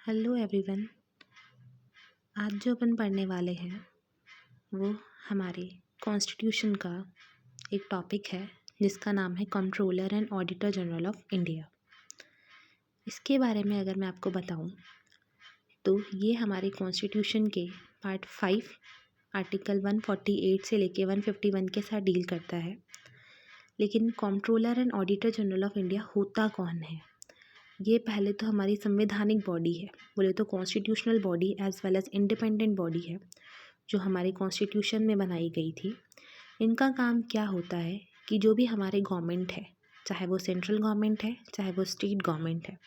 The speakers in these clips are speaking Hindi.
Hello everyone. आज जो अपन पढ़ने वाले हैं वो हमारे कॉन्स्टिट्यूशन का एक टॉपिक है जिसका नाम है controller and auditor general of India. इसके बारे में अगर मैं आपको बताऊं तो ये हमारे कॉन्स्टिट्यूशन के पार्ट 5 आर्टिकल 148 से लेके 151 के साथ डील करता है। लेकिन controller and auditor general of India होता कौन है? ये पहले तो हमारी संवैधानिक बॉडी है, बोले तो constitutional body as well as independent body है जो हमारे कॉन्स्टिट्यूशन में बनाई गई थी। इनका काम क्या होता है कि जो भी हमारे गवर्नमेंट है, चाहे वो सेंट्रल गवर्नमेंट है चाहे वो स्टेट गवर्नमेंट है,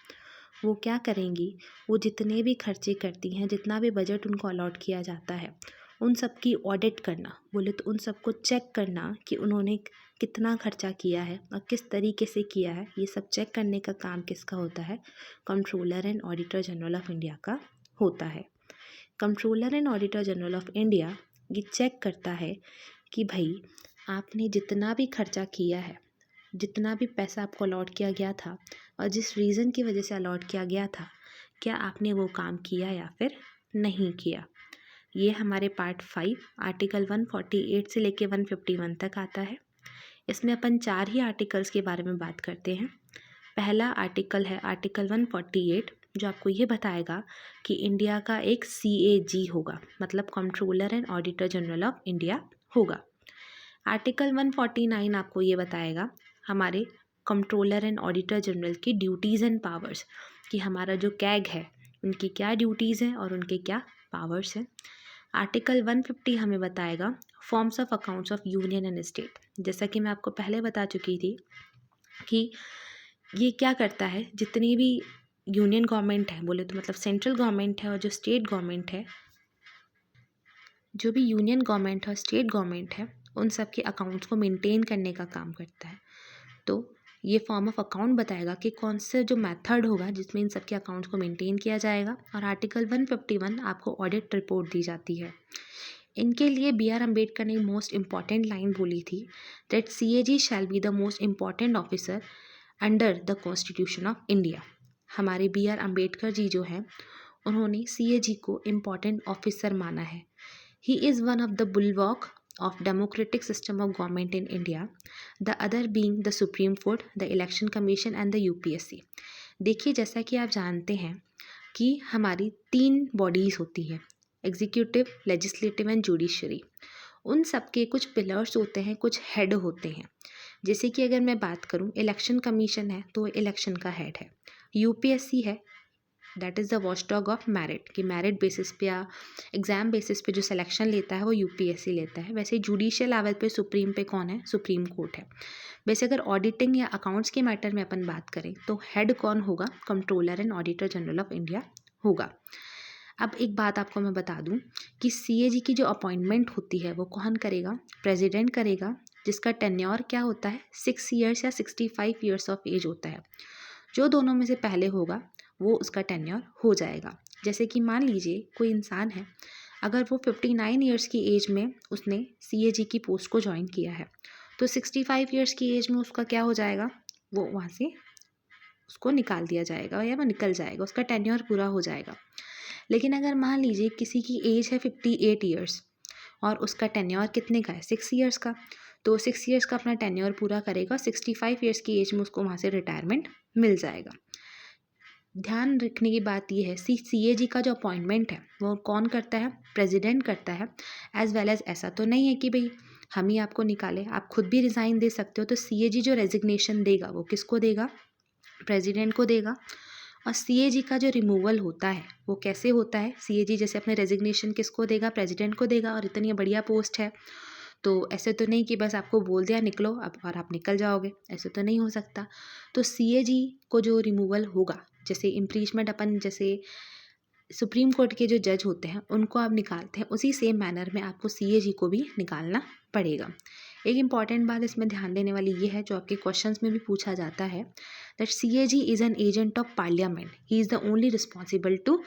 वो क्या करेंगी, वो जितने भी खर्चे करती हैं, जितना भी बजट उनको अलॉट किया जाता है, उन सब की ऑडिट करना, बोले तो उन सबको चेक करना कि उन्होंने कितना खर्चा किया है और किस तरीके से किया है, ये सब चेक करने का काम किसका होता है? Controller and auditor general of India का होता है। Controller and auditor general of India ये चेक करता है कि भाई आपने जितना भी खर्चा किया है, जितना भी पैसा आपको अलॉट किया गया था और जिस रीज़न की वजह से अलॉट किया गया था, क्या आपने वो काम किया या फिर नहीं किया। ये हमारे पार्ट 5 आर्टिकल 148 से लेके 151 तक आता है। इसमें अपन 4 ही आर्टिकल्स के बारे में बात करते हैं। पहला आर्टिकल है आर्टिकल 148 जो आपको ये बताएगा कि इंडिया का एक CAG होगा, मतलब controller and auditor general of India होगा। आर्टिकल 149 आपको ये बताएगा हमारे कंट्रोलर एंड ऑडिटर जनरल की ड्यूटीज़ एंड पावर्स, कि हमारा जो कैग है उनकी क्या ड्यूटीज़ हैं और उनके क्या पावर्स हैं। आर्टिकल 150 हमें बताएगा forms of accounts of union and state. जैसा कि मैं आपको पहले बता चुकी थी कि ये क्या करता है, जितनी भी यूनियन गवर्नमेंट है, बोले तो मतलब सेंट्रल गवर्नमेंट है और जो स्टेट गवर्नमेंट है, जो भी यूनियन गवर्नमेंट है और स्टेट गवर्नमेंट है, उन सब के अकाउंट्स को मेंटेन करने का काम करता है। तो ये फॉर्म ऑफ अकाउंट बताएगा कि कौन से जो मेथड होगा जिसमें इन सब के अकाउंट्स को मेंटेन किया जाएगा। और आर्टिकल 151 आपको ऑडिट रिपोर्ट दी जाती है। इनके लिए BR अम्बेडकर ने मोस्ट इम्पॉर्टेंट लाइन बोली थी that CAG shall be the most important officer under the constitution of India. हमारे BR अम्बेडकर जी जो हैं उन्होंने CAG को इम्पॉर्टेंट ऑफिसर माना है। He is one of the bulwark of democratic system of government in India, the other being the Supreme Court, the Election Commission and the UPSC। देखिए, जैसा कि आप जानते हैं कि हमारी 3 बॉडीज़ होती हैं, एग्जीक्यूटिव, लेजिस्लेटिव एंड जुडिशरी। उन सब के कुछ पिलर्स होते हैं, कुछ हेड होते हैं। जैसे कि अगर मैं बात करूं, इलेक्शन कमीशन है तो इलेक्शन का हेड है। UPSC है, that is the watchdog of merit, कि मेरिट बेसिस पे या एग्ज़ाम बेसिस पे जो सिलेक्शन लेता है वो UPSC लेता है। वैसे जुडिशियल लेवल पे सुप्रीम पे कौन है? सुप्रीम कोर्ट है। वैसे अगर ऑडिटिंग या अकाउंट्स के मैटर में अपन बात करें तो हेड कौन होगा? Controller and auditor general of India होगा। अब एक बात आपको मैं बता दूं कि CAG की जो अपॉइंटमेंट होती है वो कौन करेगा? प्रेसिडेंट करेगा, जिसका टेन्योर क्या होता है? 6 ईयर्स या 65 ईयर्स ऑफ एज होता है। जो दोनों में से पहले होगा वो उसका टेन्योर हो जाएगा। जैसे कि मान लीजिए कोई इंसान है, अगर वो 59 ईयर्स की एज में उसने CAG की पोस्ट को ज्वाइन किया है, तो 65 ईयर्स की एज में उसका क्या हो जाएगा? वो वहाँ से उसको निकाल दिया जाएगा या वो निकल जाएगा, उसका टेन्योर पूरा हो जाएगा। लेकिन अगर मान लीजिए किसी की एज है 58 ईयर्स और उसका टेन्योर कितने का है? 6 ईयर्स का, तो 6 ईयर्स का अपना टेन्योर पूरा करेगा, 65 ईयर्स की एज में उसको वहाँ से रिटायरमेंट मिल जाएगा। ध्यान रखने की बात यह है, CAG का जो अपॉइंटमेंट है वो कौन करता है? प्रेसिडेंट करता है। एज वेल एज ऐसा तो नहीं है कि भाई हम ही आपको निकाले, आप खुद भी रिज़ाइन दे सकते हो। तो CAG जो रेजिग्नेशन देगा वो किसको देगा? प्रेसिडेंट को देगा। और CAG का जो रिमूवल होता है वो कैसे होता है? CAG जैसे अपने रेजिग्नेशन किसको देगा? प्रेसिडेंट को देगा। और इतनी बढ़िया पोस्ट है तो ऐसे तो नहीं कि बस आपको बोल दिया निकलो अब और आप निकल जाओगे, ऐसे तो नहीं हो सकता। तो CAG को जो रिमूवल होगा, जैसे इम्पीचमेंट अपन जैसे सुप्रीम कोर्ट के जो जज होते हैं उनको आप निकालते हैं, उसी सेम मैनर में आपको CAG को भी निकालना पड़ेगा। एक इम्पॉर्टेंट बात इसमें ध्यान देने वाली ये है, जो आपके क्वेश्चंस में भी पूछा जाता है, that CAG is an agent of parliament, he is the only responsible to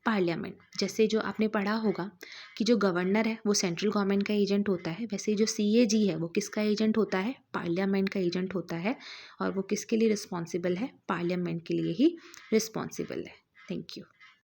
parliament. जैसे जो आपने पढ़ा होगा कि जो गवर्नर है वो सेंट्रल गवर्नमेंट का एजेंट होता है, वैसे जो CAG है वो किसका एजेंट होता है? पार्लियामेंट का एजेंट होता है। और वो किसके लिए रिस्पॉन्सिबल है? पार्लियामेंट के लिए ही रिस्पॉन्सिबल है। Thank you.